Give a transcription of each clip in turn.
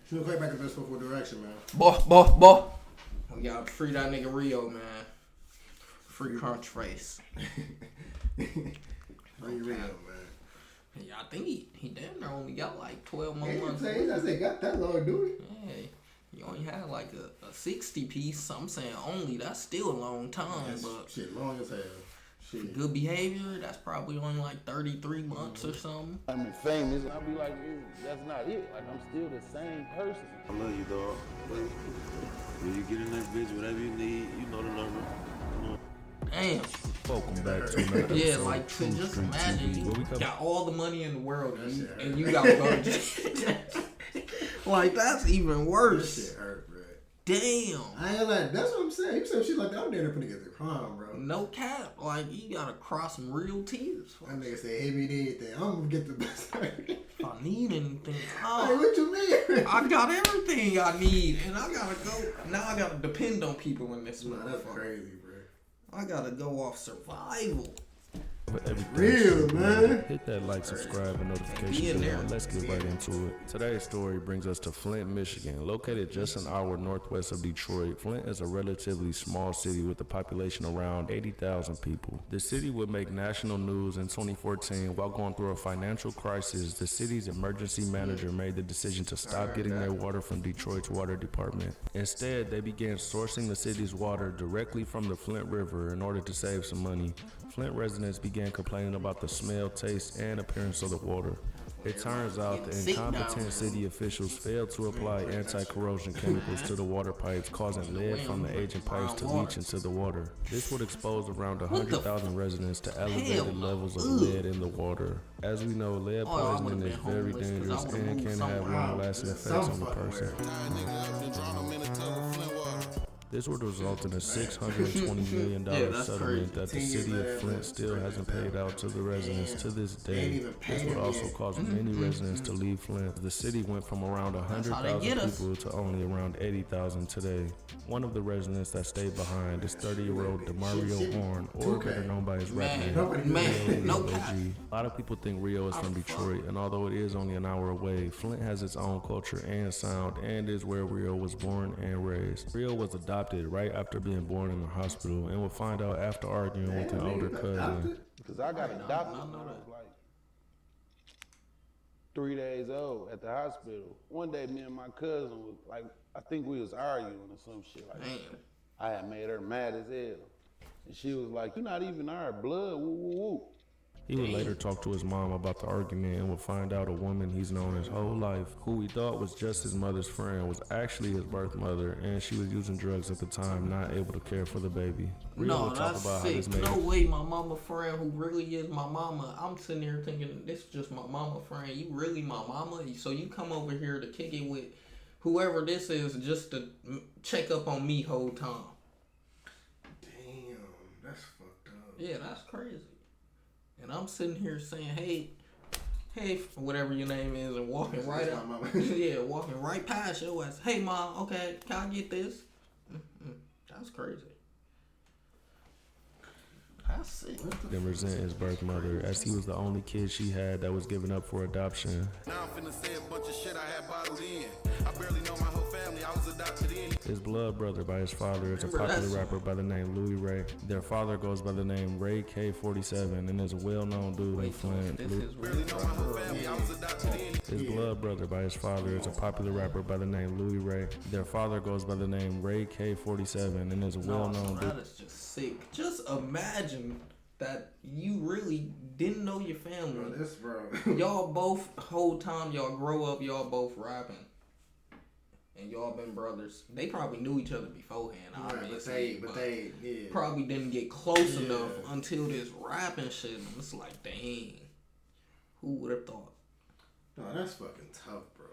She look like back in the best football direction, man. Boy. We gotta free that nigga Rio, man. Free crunch face. Free Rio, man. Yeah, I think he damn near only got like 12 more months. I said, got that long, do Yeah, you only had like a 60 piece. I'm saying only. That's still a long time, that's but shit long as hell. Shit. Good behavior, that's probably only like 33 months or something. I'm famous. I'll be like, that's not it. Like, I'm still the same person. I love you, dog. When you get in that bitch, whatever you need, you know the number. Damn. Welcome back to another Yeah, episode like of to True just Street imagine TV. you got all the money in the world and you gotta go to jail. Like, that's even worse. That shit hurt, bro. Damn. I ain't like, that's what I'm saying. You said shit like that, I'm there to put together crime, bro. No cap. Like, you gotta cross some real T's. That nigga say, hey, me need anything. I'm gonna get the best. If I need anything, Hey, what you mean? I got everything I need, and I gotta go. Now I gotta depend on people in this Nah, that's motherfucker. crazy, bro. I gotta go off survival. Real, man. Hit that like, subscribe, and notification bell. Let's get right into it. Today's story brings us to Flint, Michigan. Located just an hour northwest of Detroit, Flint is a relatively small city with a population around 80,000 people. The city would make national news in 2014 while going through a financial crisis. The city's emergency manager made the decision to stop getting their water from Detroit's water department. Instead, they began sourcing the city's water directly from the Flint River in order to save some money. Flint residents began complaining about the smell, taste, and appearance of the water. It turns out the incompetent city officials failed to apply anti-corrosion chemicals to the water pipes, causing lead from the aging pipes to leach into the water. This would expose around 100,000 residents to elevated levels of lead in the water. As we know, lead poisoning is very dangerous and can have long-lasting effects on the person. This would result in a $620 million settlement that the city of Flint still hasn't paid out to the residents to this day. This would also cause many residents to leave Flint. The city went from around 100,000 people to only around 80,000 today. One of the residents that stayed behind is 30-year-old Demario Horn, or better known by his rap name, OG. A lot of people think Rio is from Detroit, and although it is only an hour away, Flint has its own culture and sound, and is where Rio was born and raised. Rio was adopted right after being born in the hospital, and we'll find out after arguing with an older cousin. Because I got adopted when I was like 3 days old at the hospital. One day, me and my cousin was like, I think we was arguing or some shit like that. I had made her mad as hell. And she was like, you're not even our blood, woo, woo, woo. He would later talk to his mom about the argument and would find out a woman he's known his whole life, who he thought was just his mother's friend, was actually his birth mother, and she was using drugs at the time, not able to care for the baby. No, that's sick. No way, my mama friend who really is my mama. I'm sitting here thinking, this is just my mama friend. You really my mama? So you come over here to kick it with whoever this is just to check up on me whole time. Damn, that's fucked up. Yeah, that's crazy. And I'm sitting here saying, hey, whatever your name is, and walking right up. Yeah, walking right past your ass. Hey, mom, okay, can I get this? That's crazy. That's sick. Then resent his birth mother, as he was the only kid she had that was given up for adoption. Now I'm finna say a bunch of shit I had bottled in. I barely know my whole family, I was adopted in. His blood brother by his father is a popular rapper by the name Louis Ray. Their father goes by the name Ray K47 and is a well-known dude in Flint. His blood brother by his father is a popular rapper by the name Louis Ray. Their father goes by the name Ray K47 and is a well-known dude. That is just sick. Just imagine that you really didn't know your family. Bro. Y'all both, whole time y'all grow up, y'all both rapping. And y'all been brothers. They probably knew each other beforehand, obviously. But they probably didn't get close enough until this rapping shit. And it's like, dang. Who would have thought? No, that's fucking tough, bro.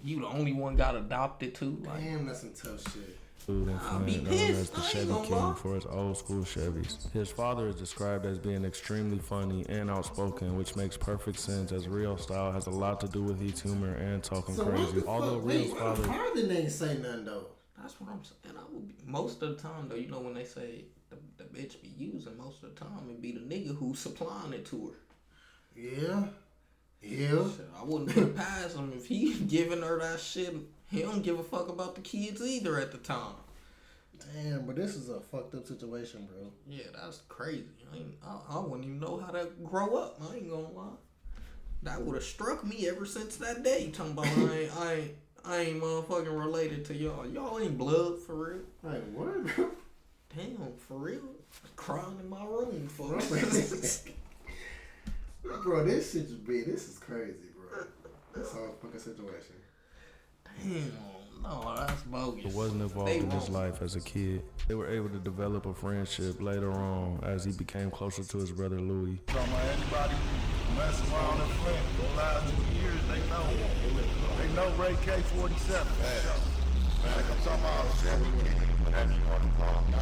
You the only one got adopted too? Like, damn, that's some tough shit. Dude in Flint, known as the Chevy King for his old school Chevys. His father is described as being extremely funny and outspoken, which makes perfect sense as Rio's style has a lot to do with his humor and talking crazy. Although Rio's father, how did they say nothing though? That's what I'm saying. Most of the time though, you know when they say the bitch be using most of the time, it be the nigga who's supplying it to her. Yeah. Shit, I wouldn't put it past him if he giving her that shit. He don't give a fuck about the kids either at the time. Damn, but this is a fucked up situation, bro. Yeah, that's crazy. I wouldn't even know how to grow up. I ain't gonna lie. That would have struck me ever since that day. Talking about I ain't motherfucking related to y'all. Y'all ain't blood for real. Like what, bro? Damn, for real. Crying in my room, for Bro, this shit is big. This is crazy, bro. This whole fucking situation. Damn, no, that's bogus. It wasn't involved in his life as a kid. They were able to develop a friendship later on as he became closer to his brother Louis. Talking about anybody messing around in Flint for the last 2 years, they know Ray K-47. Like I'm talking about I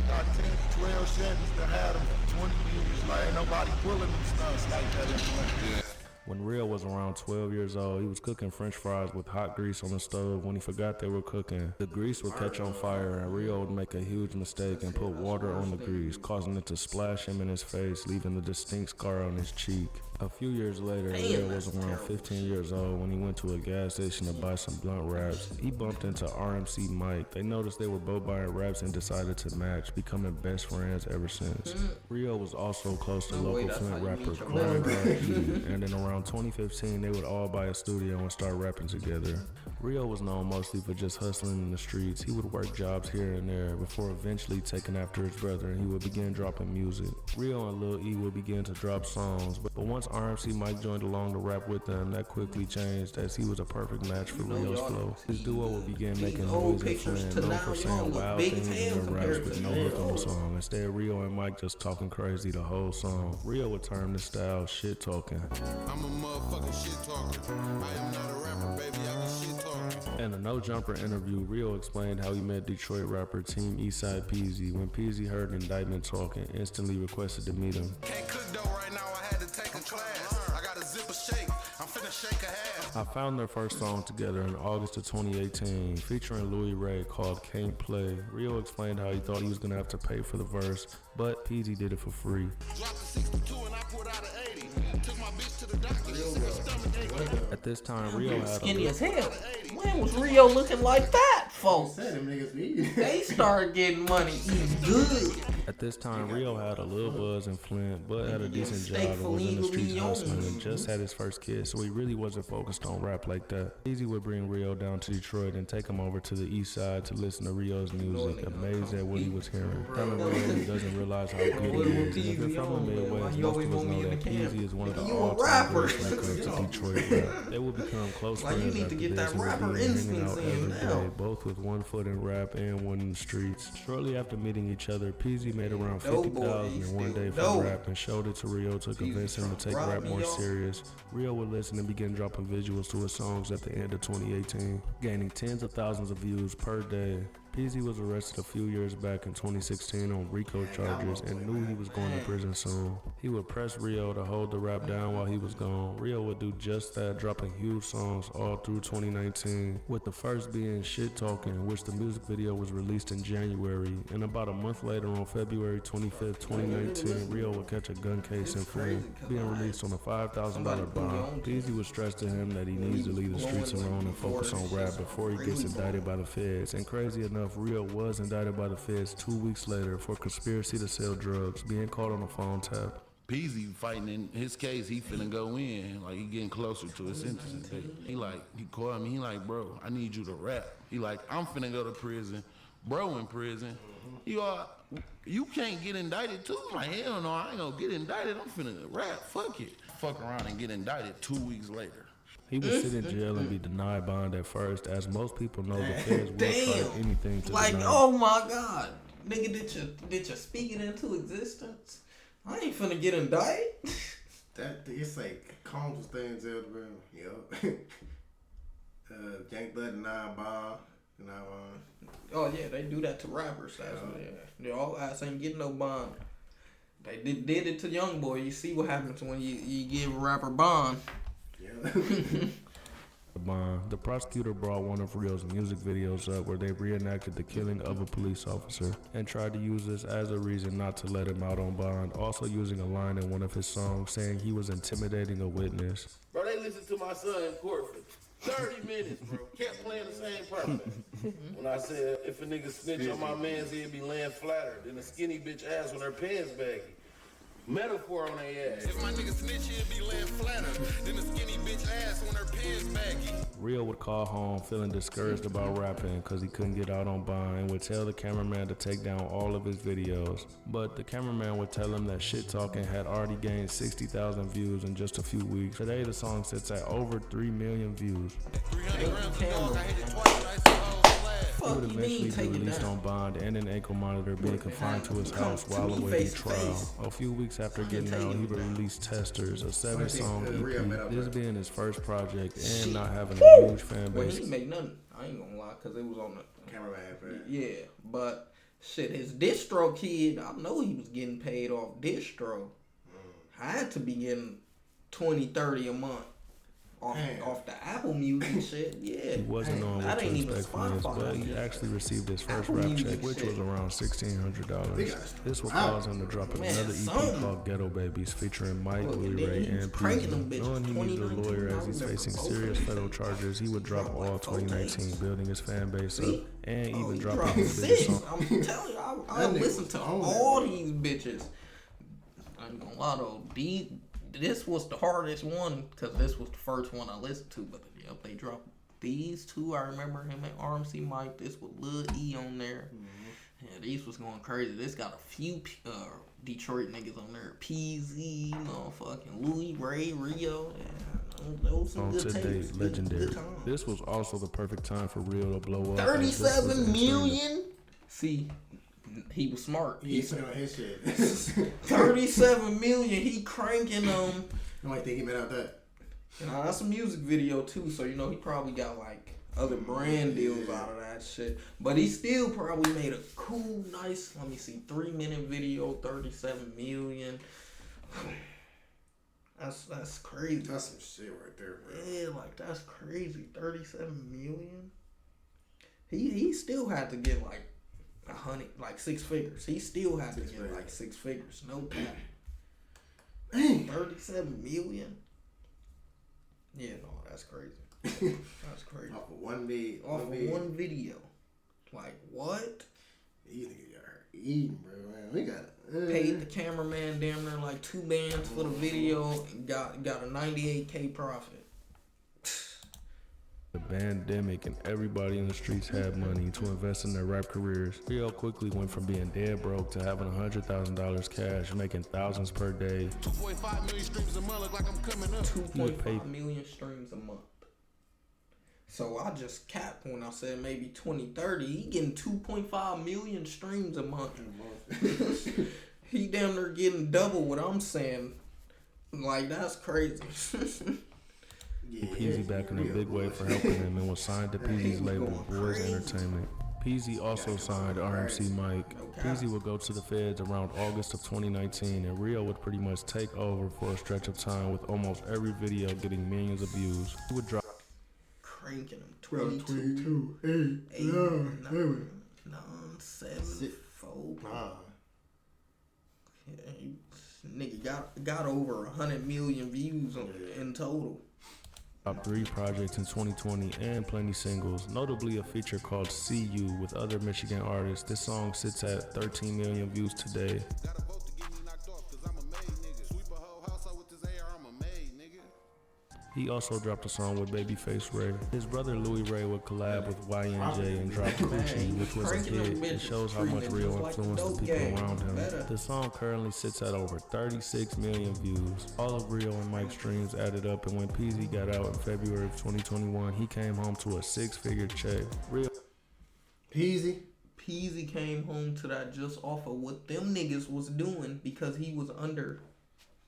got 10, 12 Chevys that had them for 20 years. Like ain't nobody pulling them stunts like that in Flint. When Rio was around 12 years old, he was cooking french fries with hot grease on the stove when he forgot they were cooking. The grease would catch on fire and Rio would make a huge mistake and put water on the grease, causing it to splash him in his face, leaving a distinct scar on his cheek. A few years later, Rio was around 15 years old when he went to a gas station to buy some blunt wraps. He bumped into RMC Mike. They noticed they were both buying wraps and decided to match, becoming best friends ever since. Rio was also close to local Flint rapper GANGY, and in around 2015, they would all buy a studio and start rapping together. Rio was known mostly for just hustling in the streets. He would work jobs here and there before eventually taking after his brother, and he would begin dropping music. Rio and Lil E would begin to drop songs, but once RMC Mike joined along to rap with them, that quickly changed as he was a perfect match for Rio's flow. His duo would begin making noise in Flint, known for saying wild things in their raps with no hook on the song. Instead, Rio and Mike just talking crazy the whole song. Rio would term this style shit talking. I'm a motherfucking shit talker. I am not a rapper, baby. I can shit talk. In a No Jumper interview, Rio explained how he met Detroit rapper Team Eastside Peasy. When Peasy heard Indictment talking, instantly requested to meet him. Can't cook though right now. I had to take a class. I got a zipper shake. I'm finna shake a half. I found their first song together in August of 2018, featuring Louis Ray, called Can't Play. Rio explained how he thought he was gonna have to pay for the verse, but Peasy did it for free. Dropped a 62 and I pulled out an 80. Took my bitch to the doctor. She said her stomach ache. At this time, Rio had Skinny as hell. When was Rio looking like that, folks? Them niggas be eating. They started getting money eating good. At this time, Rio had a little buzz in Flint, but had a decent job and was in the streets hustling and just had his first kid, so he really wasn't focused on rap like that. Peasy would bring Rio down to Detroit and take him over to the east side to listen to Rio's music, amazed at what he was hearing. Telling Rio he doesn't realize how good he is. And if you're from the Midwest, most of us know that Peasy is one of the all-time greats when it comes to Detroit rap. They will become close friends after this and will be hanging out every day, both with one foot in rap and one in the streets. Shortly after meeting each other, Peasy made around $50,000 in one day from rap and showed it to Rio to convince him to take rap more serious. Rio would listen and begin dropping visuals to his songs at the end of 2018, gaining tens of thousands of views per day. Peasy was arrested a few years back in 2016 on RICO charges and knew he was going to prison soon. He would press Rio to hold the rap down while he was gone. Rio would do just that, dropping huge songs all through 2019, with the first being Shit Talking, which the music video was released in January. And about a month later, on February 25th, 2019, Rio would catch a gun case in Flint, being released on a $5,000 bond. Peasy would stress to him that he needs to leave the streets alone and focus on rap before he gets indicted by the feds. And crazy enough, Rio was indicted by the feds 2 weeks later for conspiracy to sell drugs, being caught on a phone tap. Peasy fighting in his case, he finna go in, like he getting closer to his sentencing date. He called me, he like, bro, I need you to rap. He like, I'm finna go to prison, bro in prison. You can't get indicted too? I'm like, hell no, I ain't gonna get indicted, I'm finna rap, fuck it. Fuck around and get indicted 2 weeks later. He would sit in jail and be denied bond at first. As most people know, the feds will try anything to deny. Oh my God. Nigga, did you speak it into existence? I ain't finna get indicted. It's like Combs was staying in jail, bro. Yup. Jank Blood denied bond. Oh yeah, they do that to rappers. They all ass ain't getting no bond. They did it to Young Boy. You see what happens when you give a rapper bond. Yeah. bond. The prosecutor brought one of Rio's music videos up where they reenacted the killing of a police officer and tried to use this as a reason not to let him out on bond, also using a line in one of his songs saying he was intimidating a witness. Bro, they listened to my son in court for 30 minutes, bro. Kept playing the same part. When I said, if a nigga snitch on my man's head, be laying flatter than a skinny bitch ass with her pants baggy. Metaphor on their ass. If my nigga snitch, he'd be laying flatter than a skinny bitch ass on her pants baggy. Rio would call home feeling discouraged about rapping because he couldn't get out on bond and would tell the cameraman to take down all of his videos. But the cameraman would tell him that Shit Talking had already gained 60,000 views in just a few weeks. Today, the song sits at over 3 million views. 300 grams of dog, I hit it twice, I said, He would eventually be released on bond and an ankle monitor, being confined to his house while awaiting trial. A few weeks after getting out, he would release Testers, a 7-song EP, this being his first project and not having a huge fan base. Well, he didn't make nothing. I ain't gonna lie, because it was on the cameraman. Yeah, but shit, his distro kid, I know he was getting paid off distro. I had to be getting $20-$30 a month. Off the Apple Music shit, yeah. He wasn't knowing what to expect from this, but he actually received his first rap check, which was around $1,600. This would cause him to drop another EP called Ghetto Babies, featuring Mike, Louis Ray, and Peasy. Knowing he needed a lawyer as he's facing serious federal charges, he would drop all 2019, building his fan base up, and even dropping his biggest song. I'm telling you, I listen to all these bitches. I ain't gonna lie though, this was the hardest one because this was the first one I listened to. But yep, they dropped these two. I remember him and RMC Mike. This with Lil E on there. Yeah, these was going crazy. This got a few Detroit niggas on there. PZ, motherfucking Louis Ray, Rio. Yeah, those some good tapes. Legendary. This was also the perfect time for Rio to blow up. 37 million. See. He was smart. He's on his shit. 37 million. He cranking them. You might think he made out that. That's a music video too, so he probably got like other brand deals out of that shit. But he still probably made a cool, nice, 3-minute video, 37 million. That's crazy. That's some shit right there, bro. Yeah, like that's crazy. 37 million. He still had to get like 6 figures. He still had to get like 6 figures. No cap. 37 million. Yeah, no, that's crazy. That's crazy. Off of one video. Off of one video. Like what? You niggas got her eating, bro. Man, we got paid the cameraman damn near like 2 bands for the video and got a 98K profit. The pandemic and everybody in the streets had money to invest in their rap careers. Rio quickly went from being dead broke to having $100,000 cash, making thousands per day. 2.5 million streams a month, look like I'm coming up. 2.5 million streams a month. So I just capped when I said maybe 2030. He getting 2.5 million streams a month. He damn near getting double what I'm saying. Like that's crazy. Peasy back in a big way for helping him and was signed to Peasy's label, Boys Entertainment. Peasy also signed RMC Mike. Peasy would go to the feds around August of 2019, and Rio would pretty much take over for a stretch of time with almost every video getting millions of views. He would drop cranking him 22, 8, 9, 7, 4. Nigga got over 100 million views in total. Top 3 projects in 2020 and plenty singles, notably a feature called See You with other Michigan artists. This song sits at 13 million views today. He also dropped a song with Babyface Ray. His brother Louis Ray would collab with YNJ and drop Coochie, which was a hit. It shows how much Rio influenced the people around him. The song currently sits at over 36 million views. All of Rio and Mike's streams added up, and when Peasy got out in February of 2021, he came home to a 6-figure check. Peasy came home to that just off of what them niggas was doing because he was under,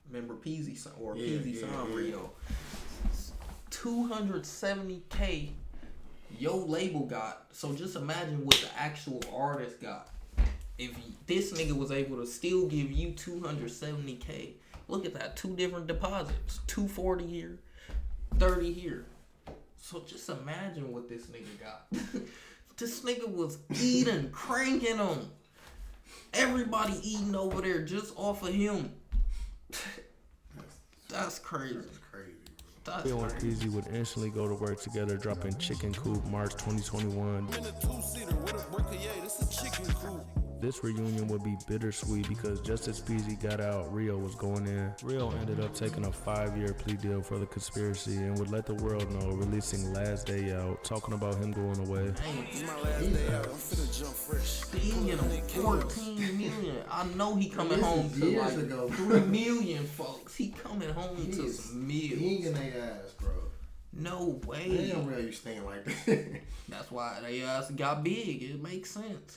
remember Peasy signed Rio. 270K your label got. So just imagine what the actual artist got. If this nigga was able to still give you 270K, look at that, 2 different deposits, 240 here, 30 here. So just imagine what this nigga got. This nigga was eating, cranking them. Everybody eating over there just off of him. That's crazy. That's crazy. Phil and Peasy would instantly go to work together, dropping Chicken Coop March 2021. This reunion would be bittersweet because just as Peasy got out, Rio was going in. Rio ended up taking a 5-year plea deal for the conspiracy and would let the world know, releasing Last Day Out, talking about him going away. Speaking of 14 million, I know he coming home to like 3 million folks. He coming home to some millions. He ain't getting their ass, bro. No way. Damn, real you staying like that. That's why they ass got big. It makes sense.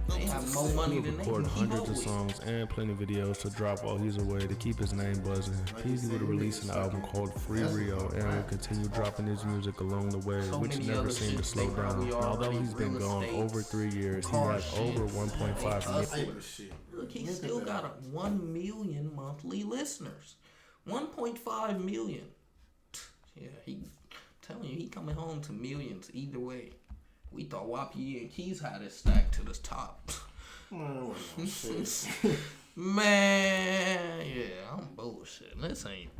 They have more money than they can record keep hundreds up of with. songs and plenty of videos to drop while he's away to keep his name buzzing. Peasy would release an album called Free Rio and would continue dropping his music along the way, So which many never other seemed to shits slow they down. probably Although already he's been real gone estate, over 3 years, he car has over shit, 1.5 million. Type of shit. Look, he still got 1 million monthly listeners. 1.5 million. Yeah, he telling you, he coming home to millions either way. We thought YPE and Keys had it stacked to the top. Man, yeah, I'm bullshit. This ain't.